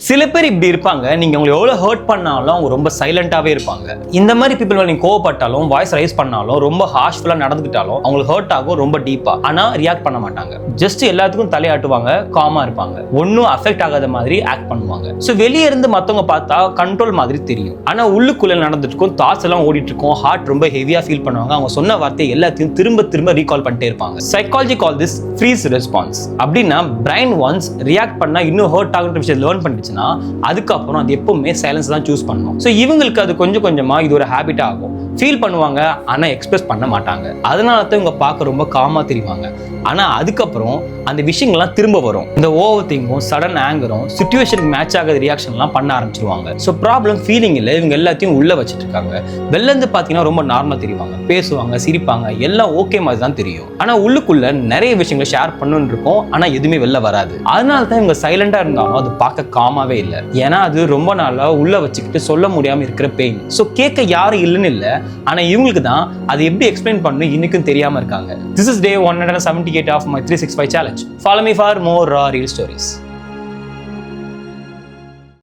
சில பேர் இப்படி இருப்பாங்க, நீங்க உங்களை எவ்வளவு ஹர்ட் பண்ணாலும் அவங்க ரொம்ப சைலண்டாவே இருப்பாங்க. இந்த மாதிரி பீப்பிள் நீங்க கோவப்பட்டாலும், வாய்ஸ் ரைஸ் பண்ணாலும், ரொம்ப ஹார்ஷ்ஃபுல்லா நடந்துக்கிட்டாலும் அவங்களுக்கு ஹர்ட் ஆகும் ரொம்ப டீப்பா. ஆனா ரியாக்ட் பண்ண மாட்டாங்க. ஜஸ்ட் எல்லாத்துக்கும் தலையாட்டுவாங்க, காமா இருப்பாங்க, ஒன்னும் அஃபெக்ட் ஆகாத மாதிரி ஆக்ட் பண்ணுவாங்க. சோ வெளியே இருந்து மத்தவங்க பார்த்தா கண்ட்ரோல் மாதிரி தெரியும், ஆனா உள்ளுக்குள்ள நடந்துட்டு இருக்கும், தாட்ஸ் எல்லாம் ஓடிட்டு இருக்கும், ஹார்ட் ரொம்ப ஹெவியா ஃபீல் பண்ணுவாங்க. அவங்க சொன்ன வார்த்தை எல்லாத்தையும் திரும்ப திரும்ப ரீகால் பண்ணிட்டே இருப்பாங்க. Psychology call this freeze response. அப்படின்னா பிரைன் ஒன்ஸ் ரியாக்ட் பண்ணா இன்னும் ஹர்ட் ஆகுன்ற விஷயத்தை லேர்ன் பண்ணிடுச்சுன்னா அதுக்கப்புறம் அது எப்பவுமே சைலன்ஸ் தான் சூஸ் பண்ணும். ஸோ இவங்களுக்கு அது கொஞ்சம் கொஞ்சமா இது ஒரு ஹேபிட் ஆகும். ஃபீல் பண்ணுவாங்க ஆனா எக்ஸ்பிரஸ் பண்ண மாட்டாங்க. அதனால தான் இவங்க பார்க்க ரொம்ப காமா தெரிவாங்க. ஆனா அதுக்கப்புறம் அந்த விஷயங்கள்லாம் திரும்ப வரும். இந்த ஓவர் திங்கும், சடன் ஆங்கரும், சிச்சுவேஷனுக்கு மேட்ச் ஆகாத ரியாக்ஷன்லாம் பண்ண ஆரம்பிச்சிருவாங்க. ஸோ ப்ராப்ளம் ஃபீலிங் இல்லை, இவங்க எல்லாத்தையும் உள்ள வச்சுட்டு இருக்காங்க. வெளில இருந்து பார்த்தீங்கன்னா ரொம்ப நார்மலா தெரிவாங்க, பேசுவாங்க, சிரிப்பாங்க, எல்லாம் ஓகே மாதிரி தான் தெரியும். ஆனா உள்ளுக்குள்ள நிறைய விஷயங்களை ஷேர் பண்ணணும்னு இருக்கும், ஆனா எதுவுமே வெளில வராது. அதனால தான் இவங்க சைலண்டா இருந்தாலும் அது பார்க்க காமாவே இல்லை. ஏன்னா அது ரொம்ப நாளா உள்ள வச்சுக்கிட்டு சொல்ல முடியாம இருக்கிற பெயின். ஸோ கேட்க யாரும் இல்லைன்னு இல்லை, ஆனா இவங்களுக்கு தான் அதை எப்படி எக்ஸ்பிளைன் பண்ணணும் இன்னைக்கும் தெரியாம இருக்காங்க. This is day 178 of my 365 challenge. Follow me for more raw real stories.